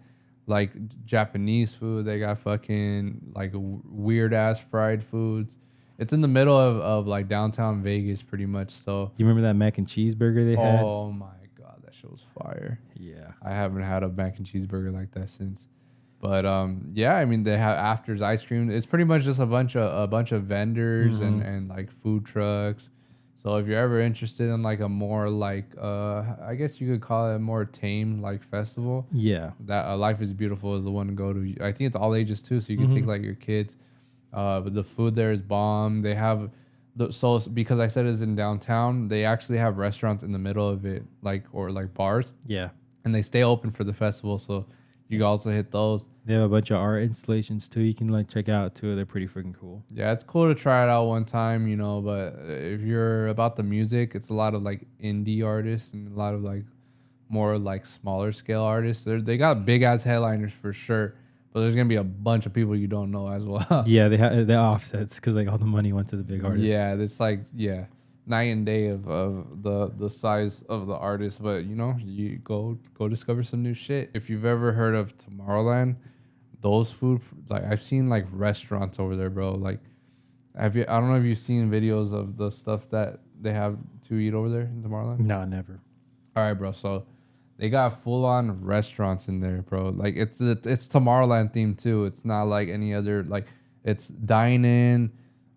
like Japanese food. They got fucking like weird ass fried foods. It's in the middle of like downtown Vegas, pretty much. So You remember that mac and cheeseburger they had? oh my god, that shit was fire. Yeah. I haven't had a mac and cheeseburger like that since. But yeah, I mean they have Afters ice cream. It's pretty much just a bunch of vendors and like food trucks. So if you're ever interested in like a more like I guess you could call it a more tame like festival, Yeah. that Life is Beautiful is the one to go to. I think it's all ages too, so you can take like your kids. But the food there is bomb. They have because I said it's in downtown, they actually have restaurants in the middle of it, or bars, Yeah. and they stay open for the festival. So you can also hit those. They have a bunch of art installations too. You can like check out too. They're pretty freaking cool. Yeah, it's cool to try it out one time, but if you're about the music, it's a lot of like indie artists and a lot of like more like smaller scale artists. They got big ass headliners for sure, but there's gonna be a bunch of people you don't know as well. Yeah, they have the offsets because like all the money went to the big artists. Yeah, it's like night and day of the size of the artist. But you go discover some new shit. If you've ever heard of Tomorrowland, those food, like I've seen like restaurants over there, bro. Like I don't know if you've seen videos of the stuff that they have to eat over there in Tomorrowland. No, never. All right, bro. So they got full on restaurants in there, bro. Like it's Tomorrowland themed too. It's not like any other, like it's dine in,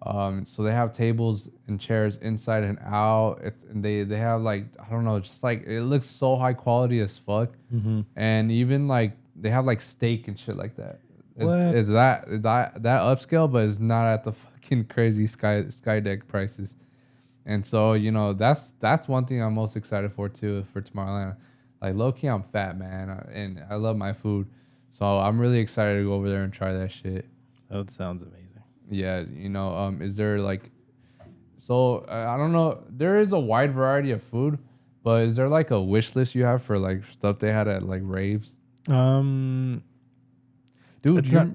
So they have tables and chairs inside and out. And they have like, I don't know, just like it looks so high quality as fuck. Mm-hmm. And even like they have like steak and shit like that. What? It's that upscale, but it's not at the fucking crazy sky deck prices. And so, you know, that's one thing I'm most excited for too for Tomorrowland. Like low key, I'm fat, man, and I love my food, so I'm really excited to go over there and try that shit. That sounds amazing. Yeah, you know, is there like, so I don't know. There is a wide variety of food, but is there like a wish list you have for like stuff they had at like raves? Dude, It's not.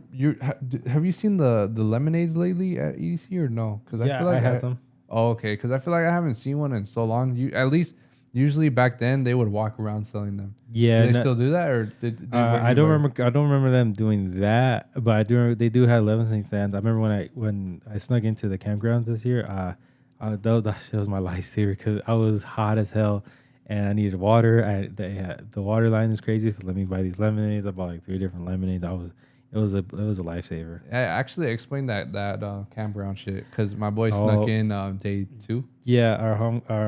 have you seen the lemonades lately at EDC or no? Because I Yeah, feel like I had some. Oh, okay. Because I feel like I haven't seen one in so long. You at least usually back then they would walk around selling them. Yeah, Do they still do that, or I don't remember. I don't remember them doing that, but I do. Remember they do have lemonade stands. I remember when I snuck into the campgrounds this year. That shit was my lifesaver because I was hot as hell and I needed water. The water line is crazy, so let me buy these lemonades. I bought like 3 different lemonades. It was a lifesaver. I actually explained that campground shit because my boy snuck Oh. in day 2. Yeah, our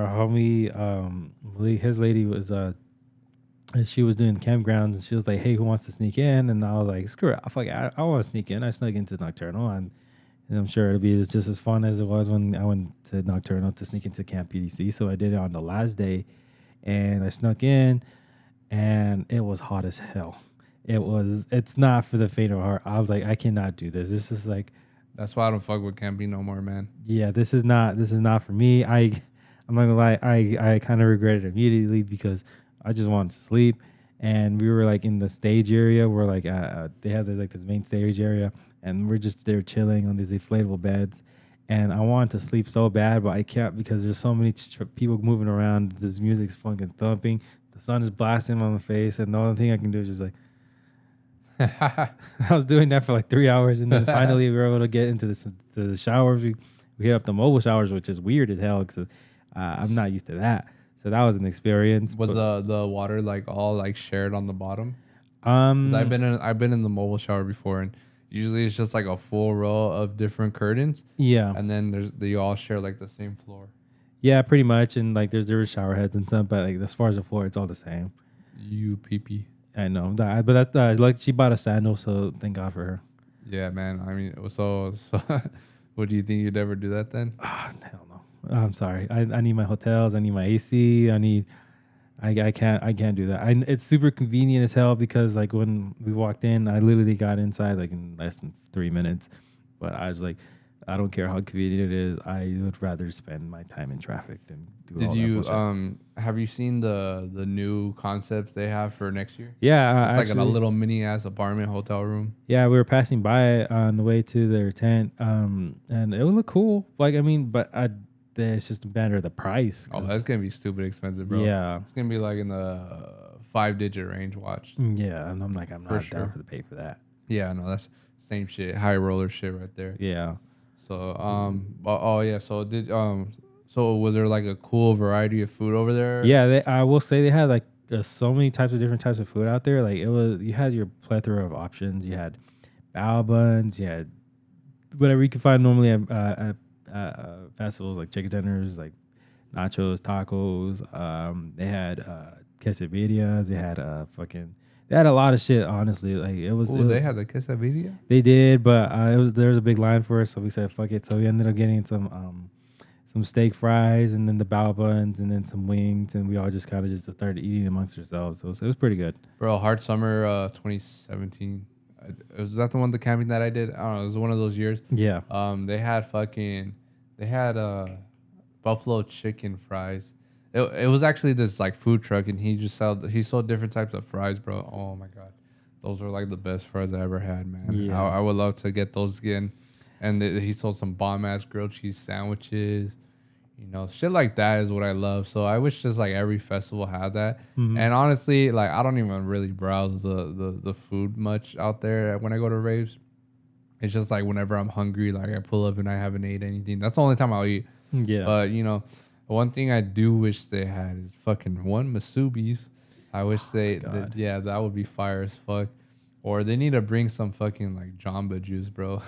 homie his lady was and she was doing campgrounds and she was like, "Hey, who wants to sneak in?" And I was like, "Screw it, I want to sneak in." I snuck into Nocturnal and I'm sure it'll be just as fun as it was when I went to Nocturnal to sneak into Camp EDC. So I did it on the last day, and I snuck in, and it was hot as hell. It's not for the faint of heart. I was like, I cannot do this. This is like, That's why I don't fuck with camping no more, man. yeah, this is not for me. I'm not gonna lie, I kind of regret it immediately because I just wanted to sleep, and we were like in the stage area where like they have this main stage area, and we're just there chilling on these inflatable beds, and I wanted to sleep so bad, but I can't because there's so many people moving around. This music's fucking thumping. The sun is blasting on my face, and the only thing I can do is just like. I was doing that for like 3 hours, and then finally we were able to get into the showers. We hit up the mobile showers, which is weird as hell because I'm not used to that. So that was an experience. Was the water like all like shared on the bottom? 'Cause I've been in the mobile shower before, and usually it's just like a full row of different curtains, yeah, and then they all share like the same floor. yeah, pretty much. And like there were shower heads and stuff, but like as far as the floor, it's all the same. You pee. I know that, but that like she bought a sandal, so thank God for her. Yeah, man. I mean, so what do you think you'd ever do that then? Hell no. I'm sorry. I need my hotels. I need my AC. I can't do that. It's super convenient as hell because like when we walked in, I literally got inside like in less than 3 minutes. But I was like, I don't care how convenient it is. I would rather spend my time in traffic than do all Did that you bullshit. have you seen the new concepts they have for next year? Yeah, It's like a actually, little mini ass apartment hotel room. yeah, we were passing by it on the way to their tent, and it would look cool. Like I mean, but it's just a matter of the price. Oh, that's gonna be stupid expensive, bro. Yeah, It's gonna be like in the 5-digit range. Watch. yeah, and I'm like, I'm For not sure. down for the pay for that. Yeah, no, that's same shit. High roller shit right there. Yeah. So oh yeah. So was there like a cool variety of food over there? Yeah, I will say they had like so many different types of food out there. Like you had your plethora of options. You had bao buns. You had whatever you could find normally at festivals, like chicken tenders, like nachos, tacos. They had quesadillas. They had They had a lot of shit. Honestly, like They had the quesadilla. They did, but there was a big line for us, so we said fuck it. So we ended up getting some steak fries and then the bao buns and then some wings, and we all just kind of just started eating amongst ourselves. So it was pretty good. Bro, Hard Summer 2017. Was that the one, the camping that I did? I don't know. It was one of those years. Yeah. They had buffalo chicken fries. It was actually this like food truck, and he sold different types of fries, bro. Oh my god, those were like the best fries I ever had, man. Yeah. I would love to get those again. And he sold some bomb ass grilled cheese sandwiches. You know, shit like that is what I love. So I wish just like every festival had that. Mhm. And honestly, like I don't even really browse the food much out there when I go to raves. It's just like whenever I'm hungry, like I pull up and I haven't ate anything. That's the only time I'll eat. Yeah. But you know, one thing I do wish they had is fucking Masubis. I wish that would be fire as fuck. Or they need to bring some fucking like Jamba Juice, bro.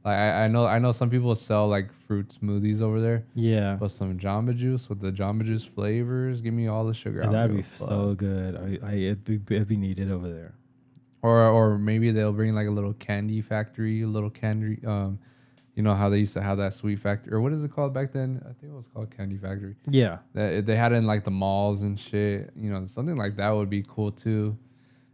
Like I know some people sell like fruit smoothies over there. Yeah. But some Jamba Juice with the Jamba Juice flavors, give me all the sugar. I don't That'd be give a so fuck. good. It'd be needed over there. Or maybe they'll bring like a little candy factory, a little candy. You know how they used to have that sweet factory, or what is it called back then? I think it was called Candy Factory. Yeah. That they had it in like the malls and shit. You know, something like that would be cool too.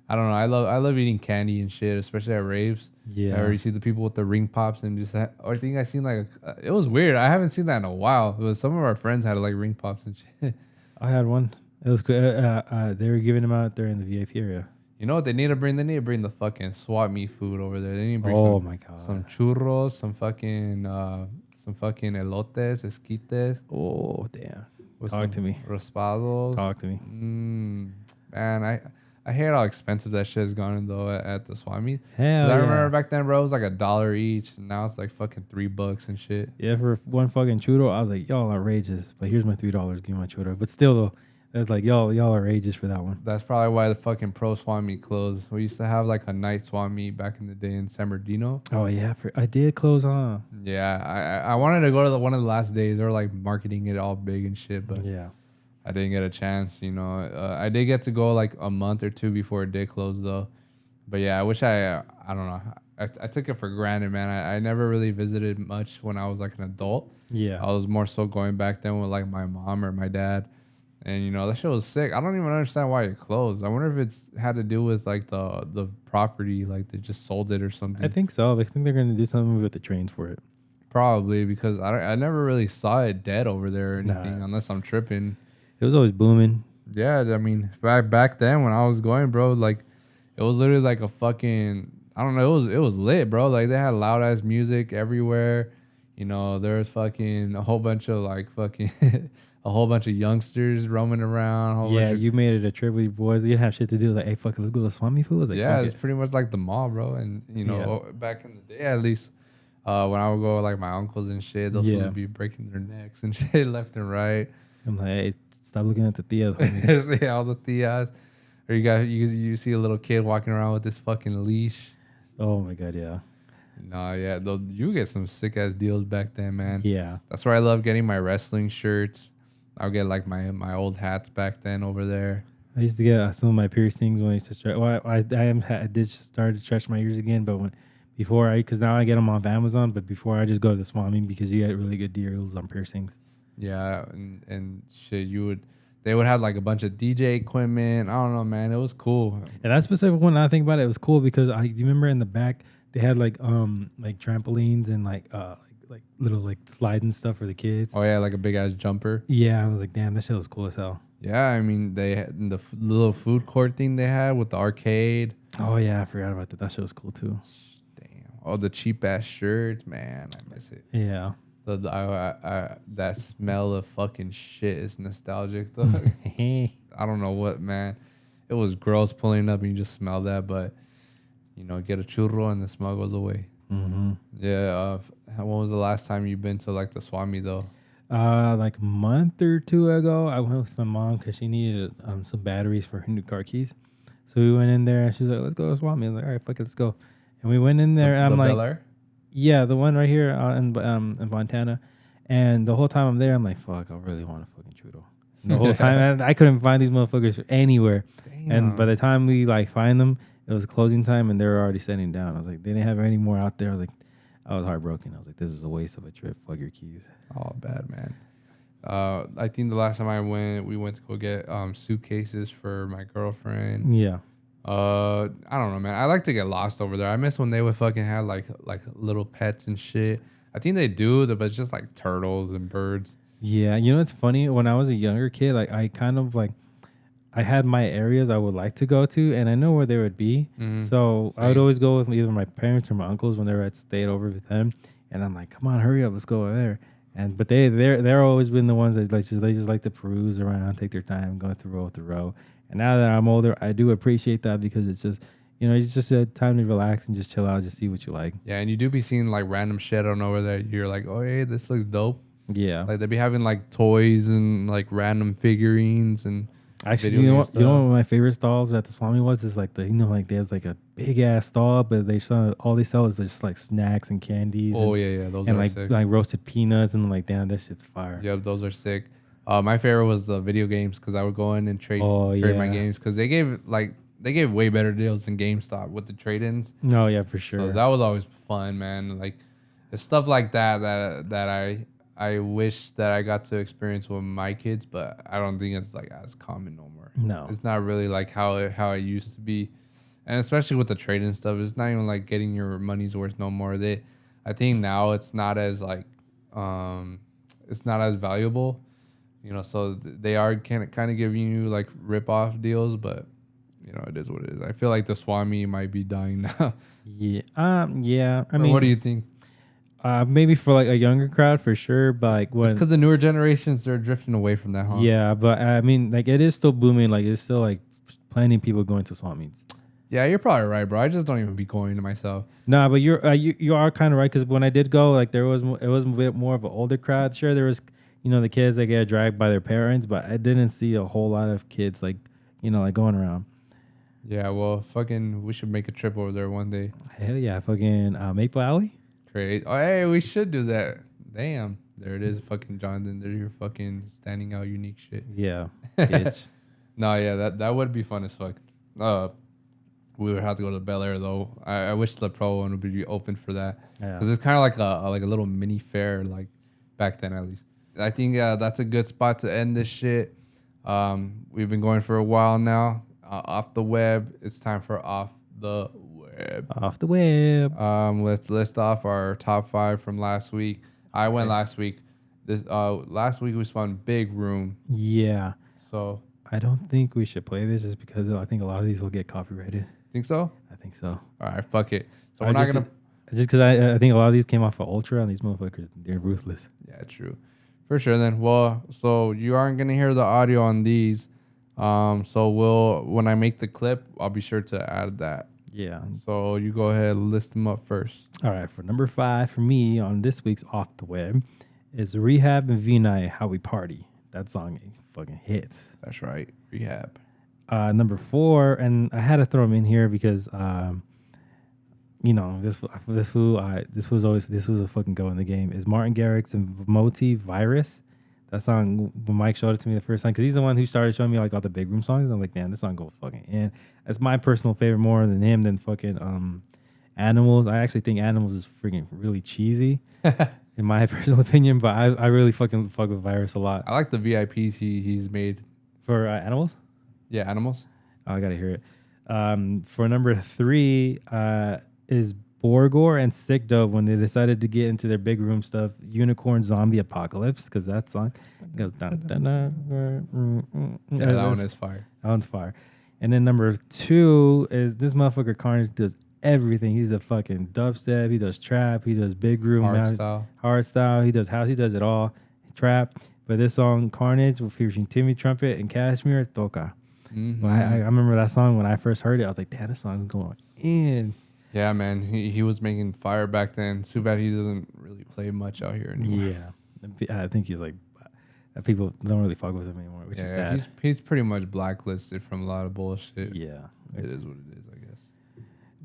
I don't know. I love eating candy and shit, especially at raves. Yeah. Or you see the people with the ring pops and just. Or I think I seen like it was weird. I haven't seen that in a while. It was some of our friends had like ring pops and shit. I had one. It was good. They were giving them out there in the VIP area. You know what they need to bring? They need to bring the fucking swap meet food over there. They need to bring Oh my god. some churros, some fucking elotes, esquites. Oh damn. With Talk some to me. raspados. Talk to me. Man, I hate how expensive that shit has gone though at the swap meet. Hell I yeah. remember back then, bro, it was like $1 each. And now it's like fucking $3 and shit. Yeah, for one fucking churro, I was like, y'all outrageous. But here's my $3. Give me my churro. But still though, it's like y'all outrageous for that one. That's probably why the fucking pro swap meet closed. We used to have like a night swap meet back in the day in San Bernardino. Oh yeah, I did close on. Yeah, I wanted to go to one of the last days. They were like marketing it all big and shit, but Yeah. I didn't get a chance. You know, I did get to go like a month or two before it did close though. But yeah, I wish I don't know. I took it for granted, man. I never really visited much when I was like an adult. Yeah. I was more so going back then with like my mom or my dad. And you know, that shit was sick. I don't even understand why it closed. I wonder if it's had to do with like the property, like they just sold it or something. I think so. I think they're gonna do something with the trains for it. Probably because I never really saw it dead over there or anything, Nah. unless I'm tripping. It was always booming. Yeah, I mean, back then when I was going, bro, like it was literally like a fucking, I don't know, it was lit, bro. Like they had loud ass music everywhere. You know, there was fucking a whole bunch of like fucking a whole bunch of youngsters roaming around. A whole Yeah, bunch of, you made it a trip with your boys. You didn't have shit to do. Like, hey, fuck it, let's go to Swami food. I was like, yeah, fuck it's it. pretty much like the mall, bro. And you know, back in the day at least, when I would go with like my uncles and shit, those fools would be breaking their necks and shit left and right. I'm like, hey, stop looking at the tias. homie. Yeah, all the tias. Or you see a little kid walking around with this fucking leash. Oh my god, yeah. Nah, yeah, though you get some sick ass deals back then, man. Yeah. That's where I love getting my wrestling shirts. I'll get like my old hats back then over there. I used to get some of my piercings when I used to stretch. Well, I did start to stretch my ears again, but because now I get them off Amazon, but before I just go to the Swami because you get really good deals on piercings. Yeah, and shit, they would have like a bunch of DJ equipment. I don't know, man. It was cool. And that specific one, I think about it, was cool because you remember in the back they had like trampolines and like little like sliding stuff for the kids. Oh yeah, like a big ass jumper. Yeah, I was like, damn, that shit was cool as hell. Yeah, I mean they had the little food court thing they had with the arcade. Oh yeah, I forgot about that. That shit was cool too. Damn. Oh, the cheap ass shirts, man. I miss it. Yeah. That smell of fucking shit is nostalgic though. I don't know what, man. It was gross pulling up and you just smell that, but you know, get a churro and the smell goes away. Mm-hmm. Yeah. When was the last time you've been to like the Swami though? Like a month or two ago, I went with my mom because she needed some batteries for her new car keys. So we went in there and she's like, let's go to Swami. I was like, all right, fuck it, let's go. And we went in there and I'm like, Bel Air? yeah, the one right here in Fontana. And the whole time I'm there, I'm like, fuck, I really want a fucking churro. The whole time, and I couldn't find these motherfuckers anywhere. Damn. And by the time we like find them, it was closing time and they were already sitting down. I was like, they didn't have any more out there. I was heartbroken. I was like, this is a waste of a trip. Fuck your keys. Oh, bad, man. I think the last time we went to go get suitcases for my girlfriend. Yeah. I don't know, man. I like to get lost over there. I miss when they would fucking have like little pets and shit. I think they do, but it's just like turtles and birds. Yeah, you know, it's funny. When I was a younger kid, like I kind of like, I had my areas I would like to go to, and I know where they would be. Mm-hmm. So Same. I would always go with either my parents or my uncles when they were at stayed over with them, and I'm like, come on, hurry up, let's go over there. But they're always been the ones that they just like to peruse around, take their time, going through row to row. And now that I'm older, I do appreciate that because it's just, you know, it's just a time to relax and just chill out, just see what you like. Yeah, and you do be seeing like random shit. I don't know where that you're like, oh hey, this looks dope. Yeah. Like they be having like toys and like random figurines and Actually, video game you know stuff. what my favorite stalls at the Swami was is like like there's like a big ass stall, but they sell all they sell is just like snacks and candies Oh yeah, those and are sick. like roasted peanuts and I'm like damn that shit's fire. Yep, those are sick. My favorite was the video games because I would go in and Oh trade my yeah, games because they gave way better deals than GameStop with the trade-ins. no yeah for So sure. that was always fun, man. Like it's stuff like that I wish that I got to experience with my kids, but I don't think it's like as common no more. No, It's not really like how it used to be, and especially with the trade-in stuff, it's not even like getting your money's worth no more. I think now it's not as like, um, it's not as valuable, So they are kind of giving you like rip-off deals, but it is what it is. I feel like the Swami might be dying now. yeah, yeah. I Or what do mean, you think? maybe for like a younger crowd for sure, but like It's when because the newer generations they're drifting away from that, huh? yeah, but I mean like it is still booming. Like it's still like plenty of people going to swap meets. Yeah, you're probably right, bro. I just don't even be going to myself. Nah, but you are kind of right because when I did go, like it was a bit more of an older crowd. Sure, there was the kids that get dragged by their parents, but I didn't see a whole lot of kids like like going around. Yeah, well, fucking, we should make a trip over there one day. Hell yeah, fucking Maple Alley. Great. Oh, hey, we should do that. Damn, there it is, fucking Jonathan. There's your fucking standing out unique shit. Yeah, bitch. No, yeah, that would be fun as fuck. We would have to go to Bel Air though. I wish the pro one would be open for that Yeah, because it's kind of like a little mini fair, like back then at least. I think that's a good spot to end this shit. We've been going for a while now. Off the web. It's time for off the web. off the web. Let's list off our top 5 from last week. I went Okay. last week. This last week we spun Big Room. Yeah, So I don't think we should play this just because I think a lot of these will get copyrighted. think so? I think so. All right, fuck it. So I we're not just gonna. just because I think a lot of these came off of Ultra and these motherfuckers they're ruthless. Yeah, true. For sure then. Well, so you aren't gonna hear the audio on these. So when I make the clip, I'll be sure to add that. Yeah. So you go ahead, list them up first. All right. For number 5 for me on this week's Off the Web is Rehab and V-Night How We Party. That song fucking hits. That's right. Rehab. Number 4, and I had to throw him in here because this was a fucking go in the game is Martin Garrix and Moti Virus. That song when Mike showed it to me the first time because he's the one who started showing me like all the big room songs. I'm like, man, this song goes fucking in. That's my personal favorite more than him than fucking Animals. I actually think Animals is freaking really cheesy in my personal opinion, but I really fucking fuck with Virus a lot. I like the VIPs he's made. For Animals? Yeah, Animals. Oh, I gotta hear it. For number 3 is Borgor and Sick Dove when they decided to get into their big room stuff, Unicorn Zombie Apocalypse, because that song goes dun, dun, dun, Yeah, that one is fire. That one's fire. And then number 2 is this motherfucker Carnage does everything. He's a fucking dubstep, he does trap, he does big room, hard style, he does house, he does it all. Trap. But this song Carnage with featuring Timmy Trumpet and Cashmere Toka. Mm-hmm. I remember that song when I first heard it. I was like, damn, this song is going in. Yeah, man, he was making fire back then. Too bad he doesn't really play much out here anymore. Yeah, I think he's like people don't really fuck with him anymore, which is sad. He's pretty much blacklisted from a lot of bullshit. Yeah, it is what it is, I guess.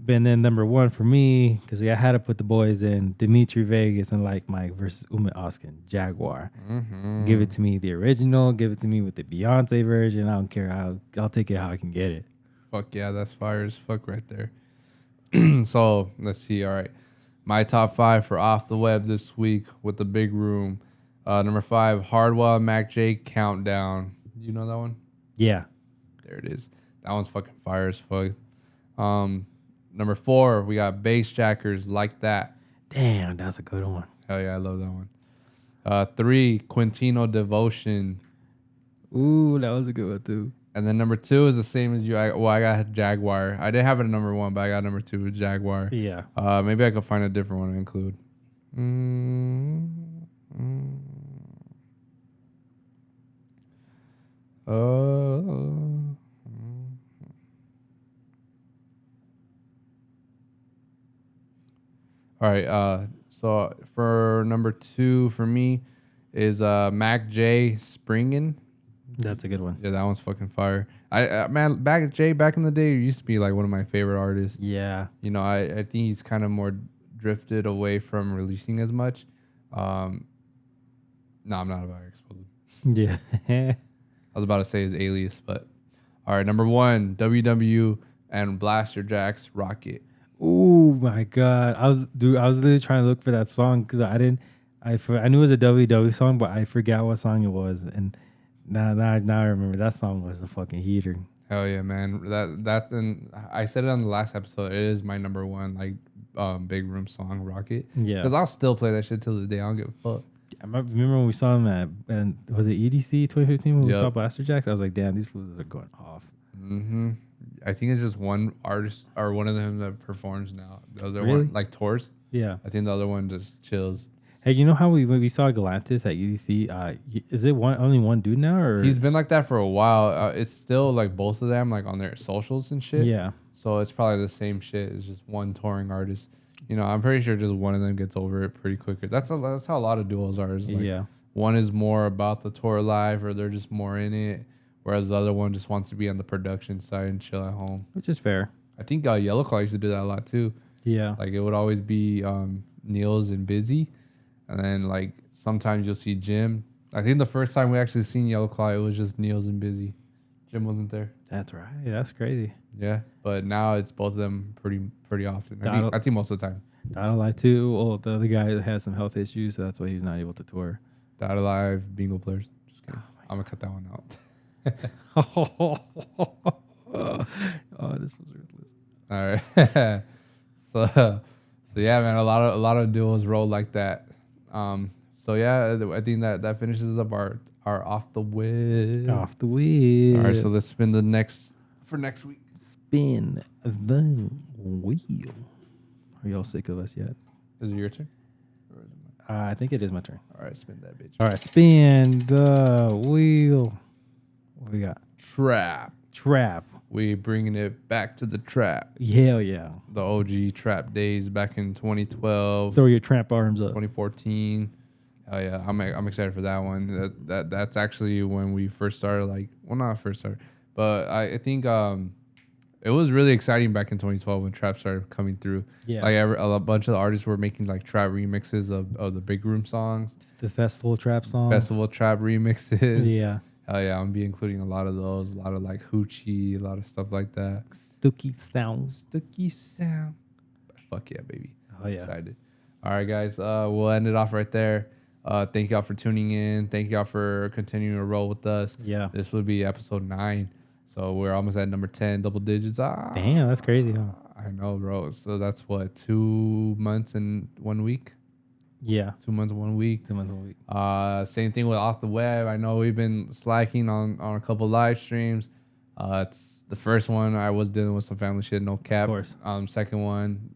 And then number 1 for me, because I had to put the boys in Dimitri Vegas and Like Mike versus Umit Oskin, Jaguar. Mm-hmm. Give it to me the original. Give it to me with the Beyonce version. I don't care how. I'll take it how I can get it. Fuck yeah, that's fire as fuck right there. So let's see. All right, my top 5 for Off the Web this week with the big room. Number 5, Hardwell Mac J Countdown. You know that one? Yeah. There it is. That one's fucking fire as fuck. Number 4, we got Bass Jackers Like That. Damn, that's a good one. Hell yeah, I love that one. 3, Quintino Devotion. Ooh, that was a good one too. And then number 2 is the same as you. I got Jaguar. I didn't have it at number 1, but I got number 2 with Jaguar. Yeah. Maybe I could find a different one to include. All right. So for number 2 for me is Mac J Springin'. That's a good one. Yeah, that one's fucking fire. Man, back in the day, he used to be like one of my favorite artists. Yeah. You know, I think he's kind of more drifted away from releasing as much. No, I'm not about to expose him. Yeah. I was about to say his alias, but all right, number 1, WW and Blaster Jack's Rocket. Oh my god, I was literally trying to look for that song because I knew it was a WW song, but I forgot what song it was, and now I remember that song was a fucking heater. Hell yeah, man! That's and I said it on the last episode. It is my number 1 like big room song, Rocket. Yeah, because I'll still play that shit till this day. I don't give a fuck. I remember when we saw him at, and was it EDC 2015 when we saw Blaster Jacks? I was like, damn, these fools are going off. Mm-hmm. I think it's just one artist or one of them that performs now. The other Really? one, like tours. Yeah. I think the other one just chills. Hey, you know how when we saw Galantis at EDC, is it only one dude now, or He's been like that for a while. It's still like both of them like on their socials and shit. Yeah. So it's probably the same shit. It's just one touring artist. You know, I'm pretty sure just one of them gets over it pretty quicker. That's how a lot of duos are. It's like Yeah. one is more about the tour live, or they're just more in it, whereas the other one just wants to be on the production side and chill at home. Which is fair. I think Yellow Claw used to do that a lot too. Yeah. Like it would always be Niels and Busy, and then like sometimes you'll see Jim. I think the first time we actually seen Yellow Claw, it was just Niels and Busy. Jim wasn't there. That's right. That's crazy. Yeah, but now it's both of them pretty often. I think most of the time. Dot Alive too. Well, the other guy has some health issues, so that's why he's not able to tour. Dot Alive, bingo players. Just kidding. I'm gonna cut that one out. Oh, this was ruthless. All right. so yeah, man, a lot of duos roll like that. So yeah, I think that finishes up our off the wheel. Off the wheel. All right, so let's spin the next week. Spin the wheel. Are y'all sick of us yet? Is it your turn? Or is it mine? I think it is my turn. All right, spin that bitch. All right, spin the wheel. What we got? Trap. We bringing it back to the trap. Hell yeah. The OG trap days back in 2012. Throw your trap arms up. 2014. Oh yeah, I'm excited for that one. That's actually when we first started. Like, well, not first started, but I think it was really exciting back in 2012 when trap started coming through. Yeah. Like a bunch of the artists were making like trap remixes of the big room songs. The festival trap song. Festival trap remixes. Yeah. Hell yeah, I'm gonna be including a lot of those. A lot of like hoochie, a lot of stuff like that. Stooky sounds. Sticky sound. Fuck yeah, baby. Oh yeah. Excited. All right, guys. We'll end it off right there. Thank y'all for tuning in. Thank y'all for continuing to roll with us. Yeah. This would be episode 9. So we're almost at number 10, double digits. Damn, that's crazy, huh? I know, bro. So that's what, 2 months and 1 week? Yeah. 2 months and 1 week. 2 months a week. Same thing with Off the Web. I know we've been slacking on a couple live streams. It's the first one I was dealing with some family shit, no cap. Of course. Second one,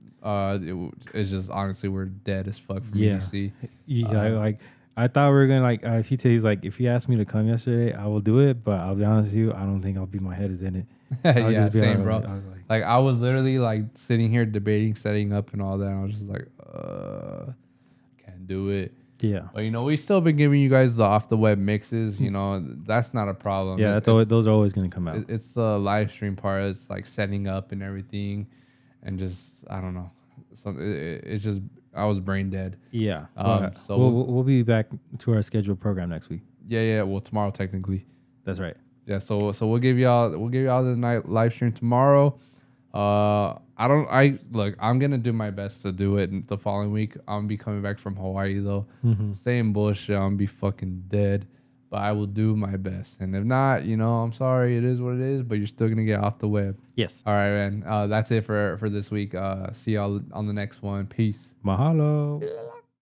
it's just honestly we're dead as fuck from Yeah. EDC. Yeah, I thought we were gonna if he asked me to come yesterday, I will do it. But I'll be honest with you, I don't think my head is in it. Yeah, same, bro. I I was literally like sitting here debating setting up and all that. And I was just like, can't do it. Yeah. But we still been giving you guys the off the web mixes. That's not a problem. Yeah, those are always gonna come out. It's the live stream part. It's like setting up and everything, and just I don't know. It's just I was brain dead. Yeah. So we'll be back to our scheduled program next week. Yeah. Well, tomorrow technically. That's right. Yeah. So we'll give y'all the night live stream tomorrow. I'm gonna do my best to do it the following week. I'm gonna be coming back from Hawaii though. Mm-hmm. Same bullshit. I'm gonna be fucking dead. But I will do my best. And if not, I'm sorry. It is what it is. But you're still gonna get off the web. Yes. All right, man. That's it for this week. See y'all on the next one. Peace. Mahalo.